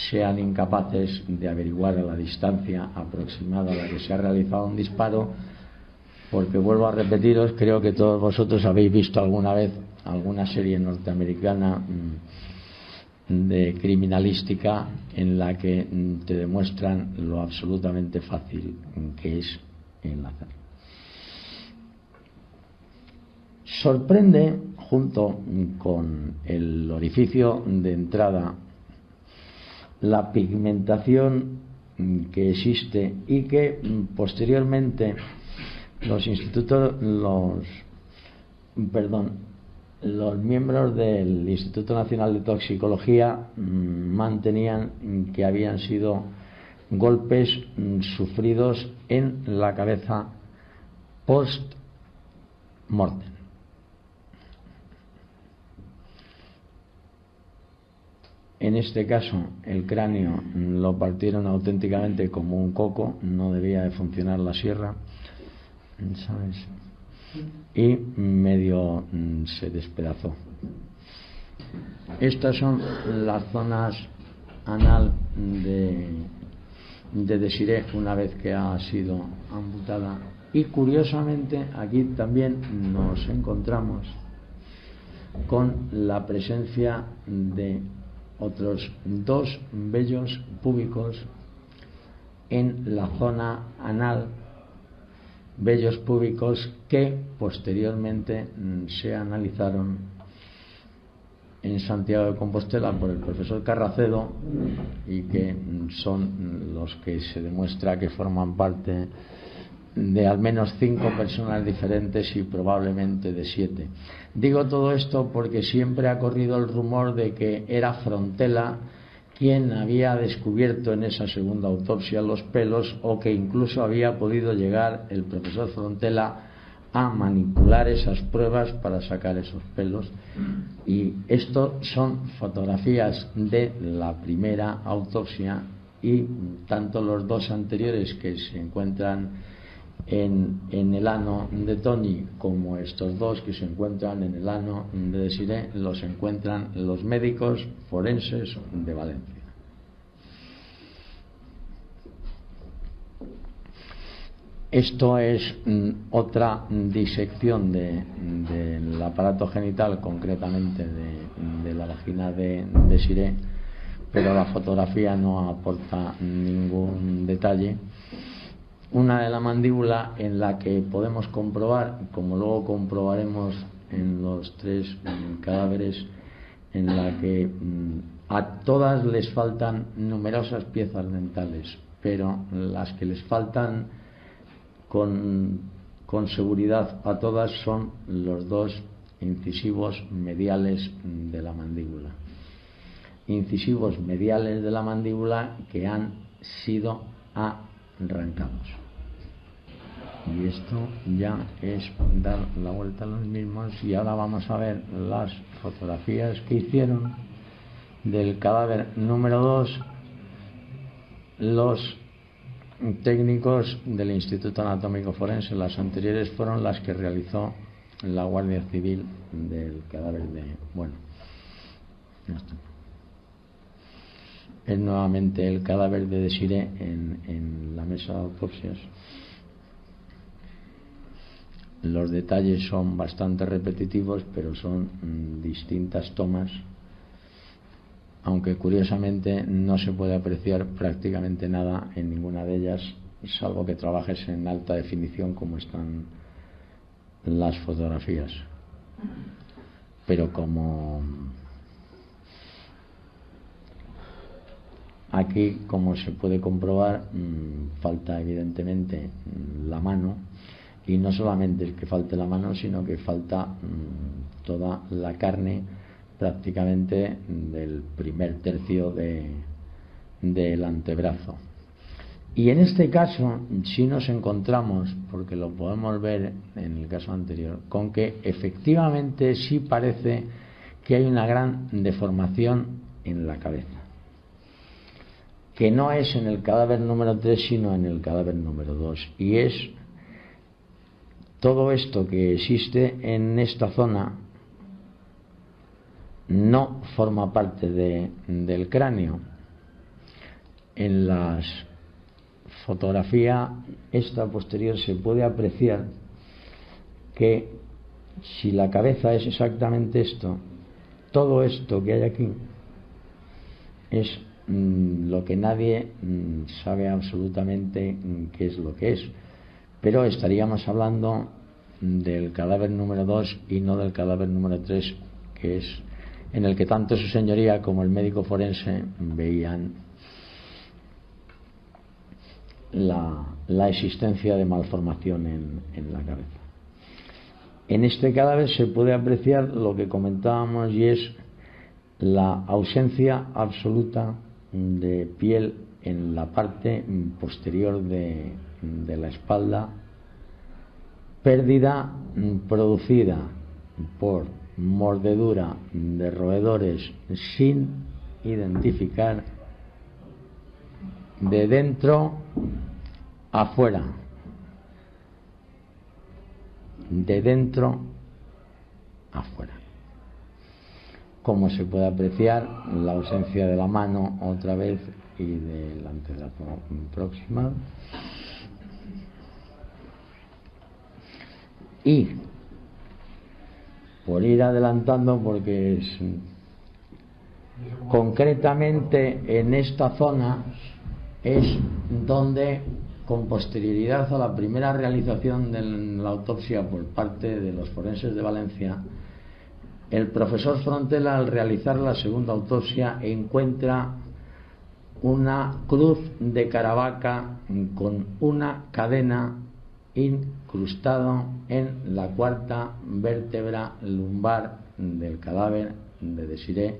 sean incapaces de averiguar la distancia aproximada a la que se ha realizado un disparo, porque vuelvo a repetiros, creo que todos vosotros habéis visto alguna vez alguna serie norteamericana de criminalística en la que te demuestran lo absolutamente fácil que es enlazar. Sorprende, junto con el orificio de entrada, la pigmentación que existe, y que posteriormente los miembros del Instituto Nacional de Toxicología mantenían que habían sido golpes sufridos en la cabeza post-mortem. En este caso, el cráneo lo partieron auténticamente como un coco, no debía de funcionar la sierra, ¿sabes? Y medio se despedazó. Estas son las zonas anal de Desiré una vez que ha sido amputada, y curiosamente aquí también nos encontramos con la presencia de otros 2 vellos púbicos en la zona anal, vellos púbicos que posteriormente se analizaron en Santiago de Compostela por el profesor Carracedo, y que son los que se demuestra que forman parte de al menos 5 personas diferentes, y probablemente de 7. Digo todo esto porque siempre ha corrido el rumor de que era Frontela quien había descubierto en esa segunda autopsia los pelos, o que incluso había podido llegar el profesor Frontela a manipular esas pruebas para sacar esos pelos. Y esto son fotografías de la primera autopsia, y tanto los 2 anteriores que se encuentran en el ano de Tony como estos 2 que se encuentran en el ano de Desiré los encuentran los médicos forenses de Valencia. Esto es otra disección del aparato genital, concretamente de la vagina de Desiré, pero la fotografía no aporta ningún detalle. Una de la mandíbula, en la que podemos comprobar, como luego comprobaremos en los 3 cadáveres, en la que a todas les faltan numerosas piezas dentales, pero las que les faltan con seguridad a todas son los 2 incisivos mediales de la mandíbula. Incisivos mediales de la mandíbula que han sido arrancados. Y esto ya es dar la vuelta a los mismos. Y ahora vamos a ver las fotografías que hicieron del cadáver número 2 los técnicos del Instituto Anatómico Forense. Las anteriores fueron las que realizó la Guardia Civil del cadáver de... Bueno, ya está. Es nuevamente el cadáver de Desiré en la mesa de autopsias. Los detalles son bastante repetitivos, pero son distintas tomas, aunque curiosamente no se puede apreciar prácticamente nada en ninguna de ellas, salvo que trabajes en alta definición como están las fotografías. Pero como aquí, como se puede comprobar, falta evidentemente la mano. Y no solamente es que falte la mano, sino que falta toda la carne prácticamente del primer tercio del antebrazo. Y en este caso sí nos encontramos, porque lo podemos ver en el caso anterior, con que efectivamente sí parece que hay una gran deformación en la cabeza, que no es en el cadáver número 3 sino en el cadáver número 2, y es todo esto que existe en esta zona no forma parte del cráneo. En la fotografía esta posterior se puede apreciar que si la cabeza es exactamente esto, todo esto que hay aquí es lo que nadie sabe absolutamente qué es lo que es. Pero estaríamos hablando del cadáver número 2 y no del cadáver número 3, que es en el que tanto su señoría como el médico forense veían la existencia de malformación en la cabeza. En este cadáver se puede apreciar lo que comentábamos, y es la ausencia absoluta de piel en la parte posterior de la espalda, pérdida producida por mordedura de roedores sin identificar, de dentro afuera, de dentro afuera. Como se puede apreciar, la ausencia de la mano otra vez y del antebrazo proximal. Y por ir adelantando, porque es concretamente en esta zona es donde, con posterioridad a la primera realización de la autopsia por parte de los forenses de Valencia, el profesor Frontela, al realizar la segunda autopsia, encuentra una cruz de Caravaca con una cadena incrustado en la cuarta vértebra lumbar del cadáver de Desiré,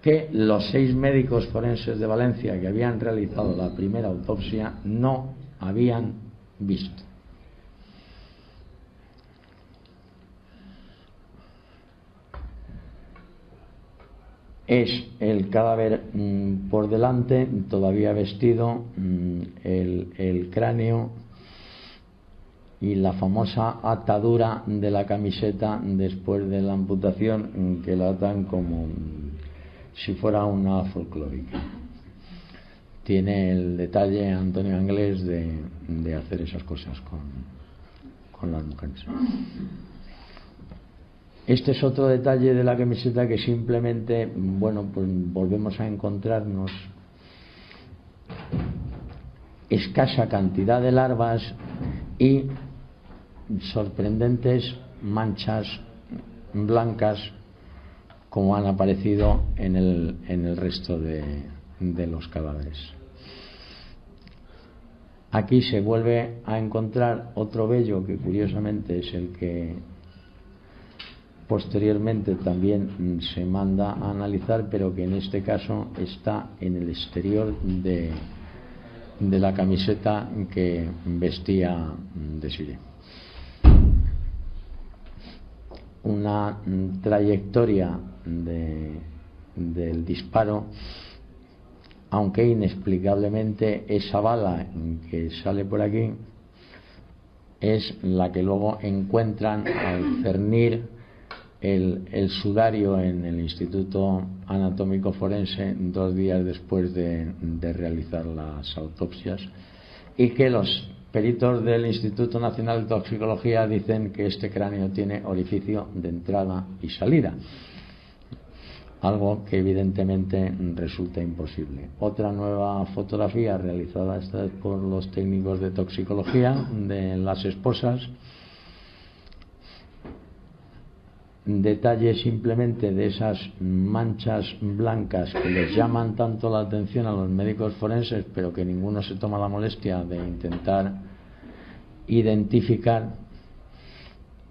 que los 6 médicos forenses de Valencia que habían realizado la primera autopsia no habían visto. Es el cadáver por delante, todavía vestido, el cráneo y la famosa atadura de la camiseta después de la amputación, que la atan como si fuera una folclórica. Tiene el detalle Antonio Anglés de hacer esas cosas con las mujeres. Este es otro detalle de la camiseta que simplemente, bueno, pues volvemos a encontrarnos escasa cantidad de larvas y sorprendentes manchas blancas como han aparecido en el resto de los cadáveres. Aquí se vuelve a encontrar otro vello que curiosamente es el que posteriormente también se manda a analizar, pero que en este caso está en el exterior de la camiseta que vestía Desiré. Una trayectoria del disparo, aunque inexplicablemente esa bala que sale por aquí es la que luego encuentran al cernir el sudario en el Instituto Anatómico Forense 2 días después de realizar las autopsias, y que los peritos del Instituto Nacional de Toxicología dicen que este cráneo tiene orificio de entrada y salida, algo que evidentemente resulta imposible. Otra nueva fotografía realizada esta vez por los técnicos de toxicología de las esposas. Detalle simplemente de esas manchas blancas que les llaman tanto la atención a los médicos forenses, pero que ninguno se toma la molestia de intentar identificar,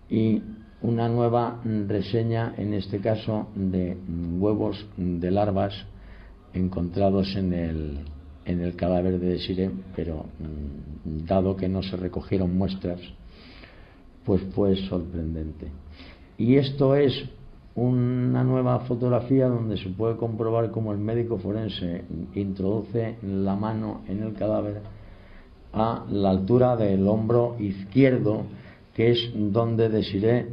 y una nueva reseña, en este caso de huevos de larvas encontrados en el cadáver de Desiré, pero dado que no se recogieron muestras, pues fue sorprendente. Y esto es una nueva fotografía donde se puede comprobar cómo el médico forense introduce la mano en el cadáver a la altura del hombro izquierdo, que es donde Desiré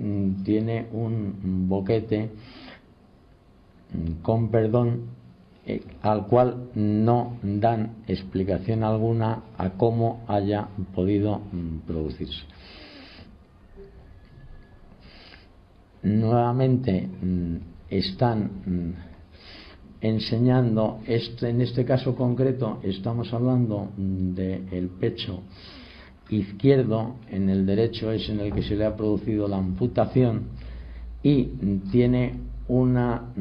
tiene un boquete, con perdón, al cual no dan explicación alguna a cómo haya podido producirse. Nuevamente están enseñando, en este caso concreto estamos hablando del pecho izquierdo, en el derecho es en el que se le ha producido la amputación, y tiene una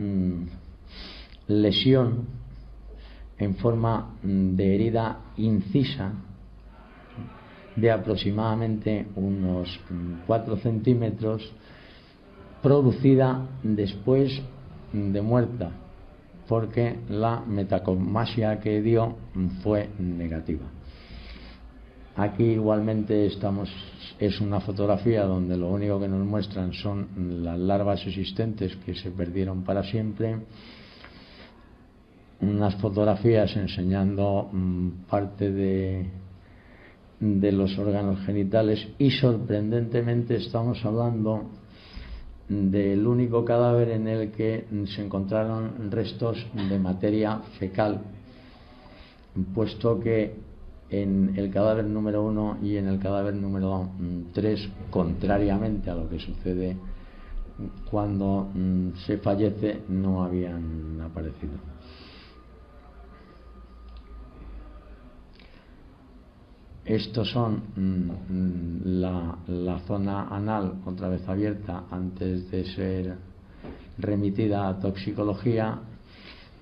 lesión en forma de herida incisa de aproximadamente unos 4 centímetros, producida después de muerta, porque la metacromasia que dio fue negativa. Aquí igualmente es una fotografía donde lo único que nos muestran son las larvas existentes que se perdieron para siempre, unas fotografías enseñando parte de los órganos genitales, y sorprendentemente estamos hablando del único cadáver en el que se encontraron restos de materia fecal, puesto que en el cadáver número 1 y en el cadáver número 3, contrariamente a lo que sucede cuando se fallece, no habían aparecido. Estos son la zona anal, otra vez abierta, antes de ser remitida a toxicología,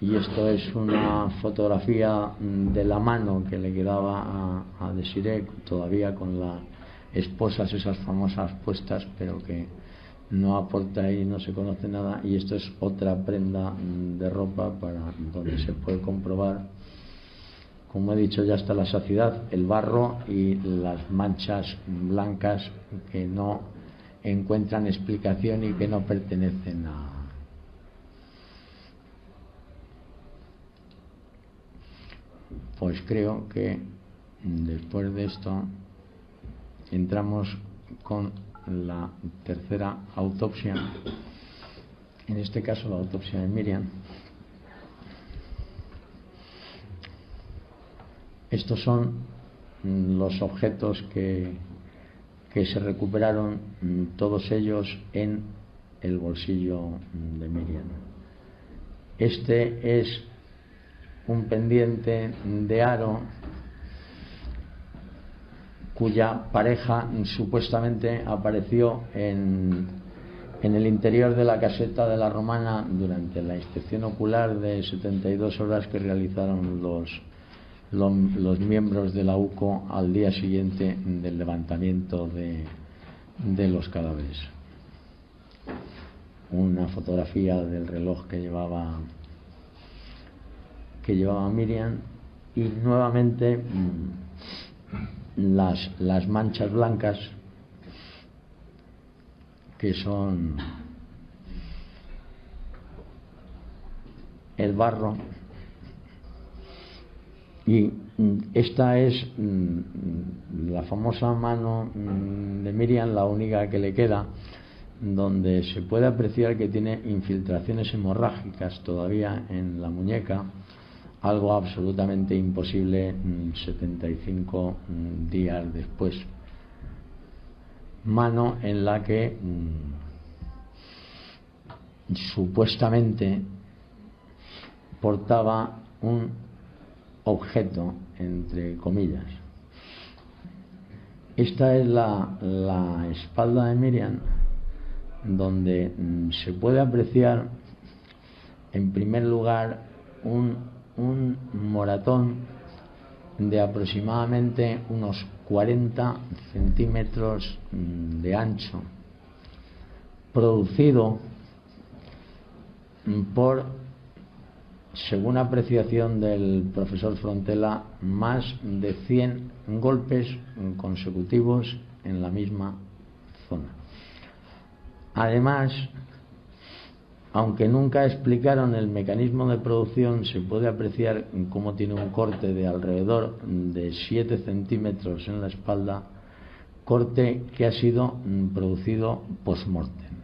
y esto es una fotografía de la mano que le quedaba a Desiré, todavía con las esposas esas famosas puestas, pero que no aporta ahí, no se conoce nada. Y esto es otra prenda de ropa donde se puede comprobar, como he dicho ya hasta la saciedad, el barro y las manchas blancas que no encuentran explicación y que no pertenecen a... Pues creo que después de esto entramos con la tercera autopsia, en este caso la autopsia de Miriam. Estos son los objetos que se recuperaron, todos ellos en el bolsillo de Miriam. Este es un pendiente de aro cuya pareja supuestamente apareció en el interior de la caseta de la Romana durante la inspección ocular de 72 horas que realizaron los miembros de la UCO al día siguiente del levantamiento de los cadáveres. una fotografía del reloj que llevaba Miriam, y nuevamente las manchas blancas, que son el barro, y esta es la famosa mano de Miriam, la única que le queda, donde se puede apreciar que tiene infiltraciones hemorrágicas todavía en la muñeca, algo absolutamente imposible 75 días después. Mano en la que supuestamente portaba un objeto, entre comillas. Esta es la espalda de Miriam, donde se puede apreciar en primer lugar un moratón de aproximadamente unos 40 centímetros de ancho, producido por, según apreciación del profesor Frontela, más de 100 golpes consecutivos en la misma zona. Además, aunque nunca explicaron el mecanismo de producción, se puede apreciar cómo tiene un corte de alrededor de 7 centímetros en la espalda, corte que ha sido producido post-mortem.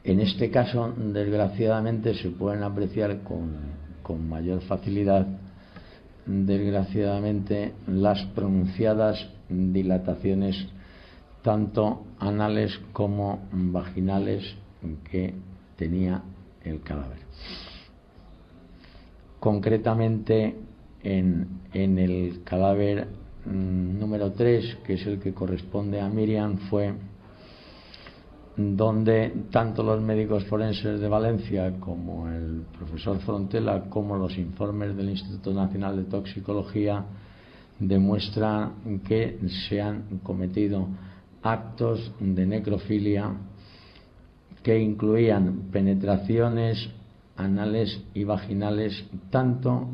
En este caso, desgraciadamente, se pueden apreciar con mayor facilidad, desgraciadamente, las pronunciadas dilataciones tanto anales como vaginales que tenía el cadáver. Concretamente, en el cadáver número 3, que es el que corresponde a Miriam, fue donde tanto los médicos forenses de Valencia como el profesor Frontela, como los informes del Instituto Nacional de Toxicología, demuestran que se han cometido actos de necrofilia que incluían penetraciones anales y vaginales tanto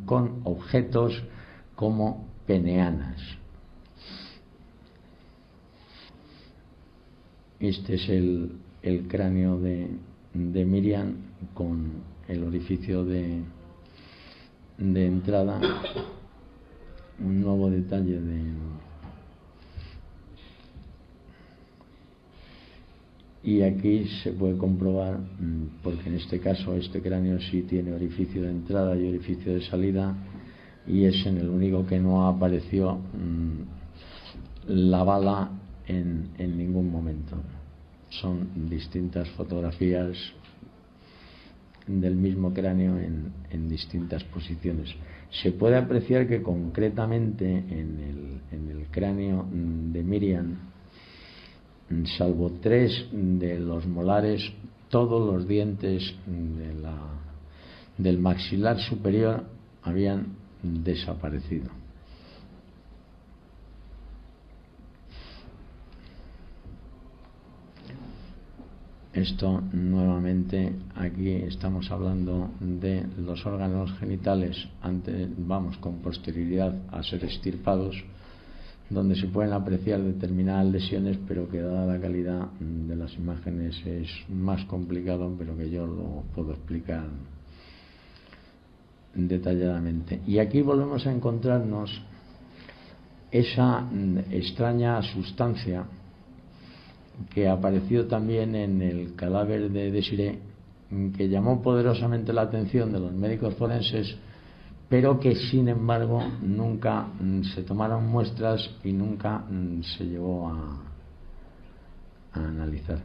con objetos como peneanas. Este es el cráneo de Miriam, con el orificio de entrada. Un nuevo detalle y aquí se puede comprobar, porque en este caso este cráneo sí tiene orificio de entrada y orificio de salida, y es en el único que no apareció la bala en ningún momento. Son distintas fotografías del mismo cráneo en distintas posiciones. Se puede apreciar que concretamente en el cráneo de Miriam, salvo 3 de los molares, todos los dientes del maxilar superior habían desaparecido. Esto nuevamente, aquí estamos hablando de los órganos genitales con posterioridad a ser extirpados, donde se pueden apreciar determinadas lesiones, pero que dada la calidad de las imágenes es más complicado, pero que yo lo puedo explicar detalladamente. Y aquí volvemos a encontrarnos esa extraña sustancia que apareció también en el cadáver de Desiree, que llamó poderosamente la atención de los médicos forenses, pero que sin embargo nunca se tomaron muestras y nunca se llevó a analizar.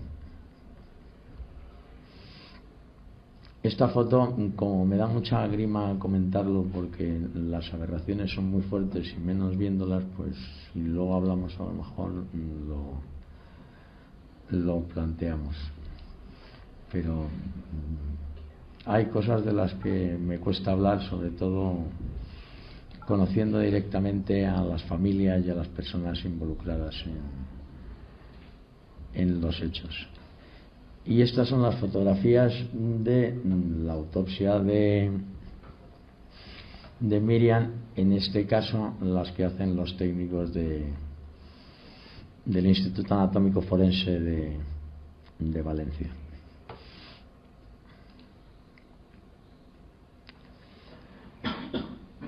Esta foto, como me da mucha grima comentarlo porque las aberraciones son muy fuertes, y menos viéndolas, pues si luego hablamos a lo mejor lo planteamos, pero hay cosas de las que me cuesta hablar, sobre todo conociendo directamente a las familias y a las personas involucradas en los hechos. Y estas son las fotografías de la autopsia de Miriam, en este caso las que hacen los técnicos del Instituto Anatómico Forense de Valencia.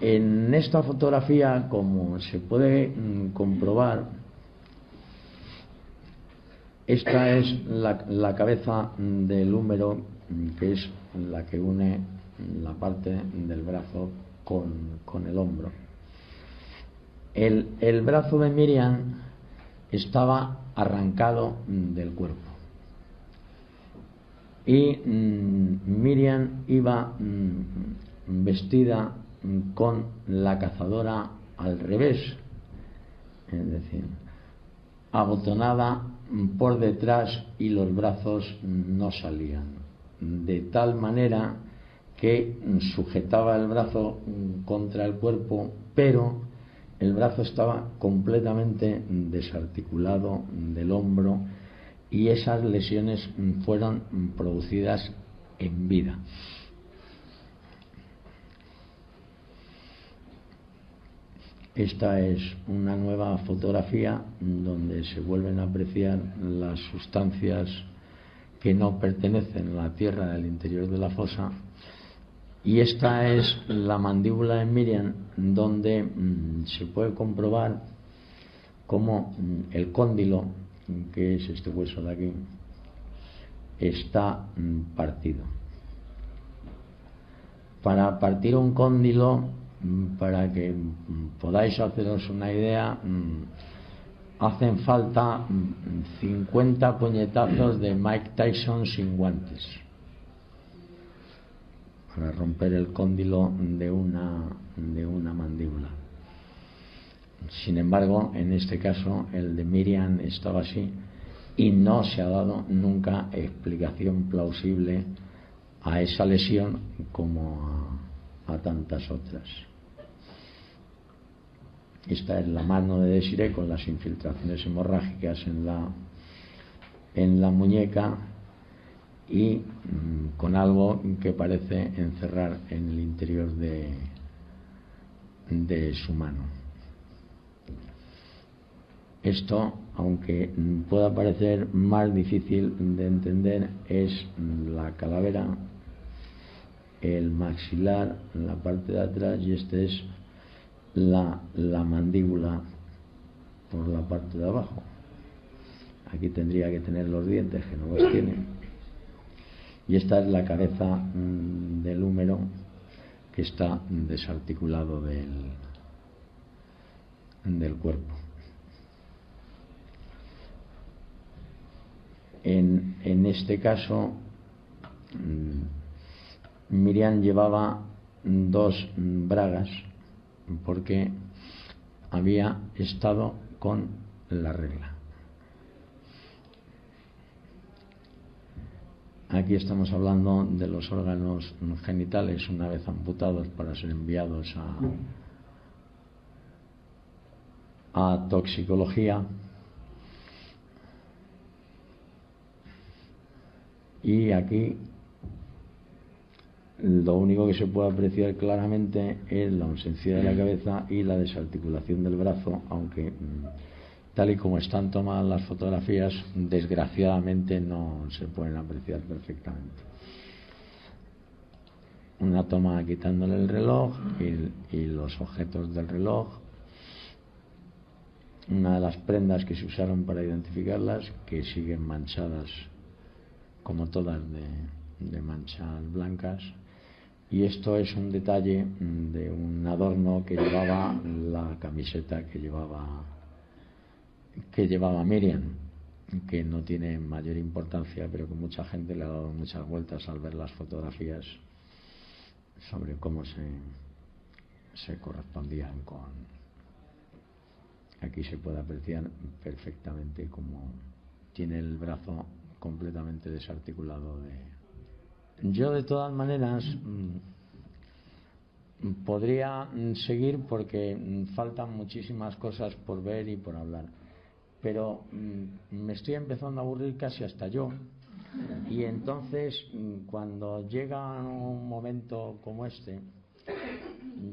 En esta fotografía, como se puede comprobar, esta es la cabeza del húmero, que es la que une la parte del brazo con el hombro. El brazo de Miriam estaba arrancado del cuerpo y Miriam iba vestida con la cazadora al revés, es decir, abotonada por detrás, y los brazos no salían, de tal manera que sujetaba el brazo contra el cuerpo, pero el brazo estaba completamente desarticulado del hombro, y esas lesiones fueron producidas en vida. Esta es una nueva fotografía donde se vuelven a apreciar las sustancias que no pertenecen a la tierra del interior de la fosa, y esta es la mandíbula de Miriam, donde se puede comprobar cómo el cóndilo, que es este hueso de aquí, está partido. Para partir un cóndilo, para que podáis haceros una idea, hacen falta 50 puñetazos de Mike Tyson sin guantes para romper el cóndilo de una mandíbula. Sin embargo, en este caso el de Miriam estaba así, y no se ha dado nunca explicación plausible a esa lesión como a tantas otras. Esta es la mano de Desiré con las infiltraciones hemorrágicas en la muñeca, y con algo que parece encerrar en el interior de su mano. Esto, aunque pueda parecer más difícil de entender, es la calavera, el maxilar, la parte de atrás, y este es la mandíbula por la parte de abajo. Aquí tendría que tener los dientes, que no los tiene, y esta es la cabeza del húmero, que está desarticulado del cuerpo. En este caso, Miriam llevaba 2 bragas porque había estado con la regla. Aquí estamos hablando de los órganos genitales una vez amputados para ser enviados a toxicología, y aquí lo único que se puede apreciar claramente es la ausencia de la cabeza y la desarticulación del brazo, aunque tal y como están tomadas las fotografías, desgraciadamente no se pueden apreciar perfectamente. Una toma quitándole el reloj y los objetos del reloj. Una de las prendas que se usaron para identificarlas, que siguen manchadas, como todas, de manchas blancas. Y esto es un detalle de un adorno que llevaba la camiseta que llevaba Miriam, que no tiene mayor importancia, pero que mucha gente le ha dado muchas vueltas al ver las fotografías sobre cómo se correspondían con. Aquí se puede apreciar perfectamente cómo tiene el brazo completamente desarticulado. Yo, de todas maneras, podría seguir porque faltan muchísimas cosas por ver y por hablar, pero me estoy empezando a aburrir casi hasta yo, y entonces cuando llega un momento como este,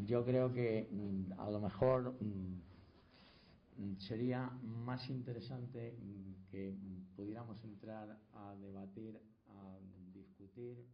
yo creo que a lo mejor sería más interesante que pudiéramos entrar a debatir, a discutir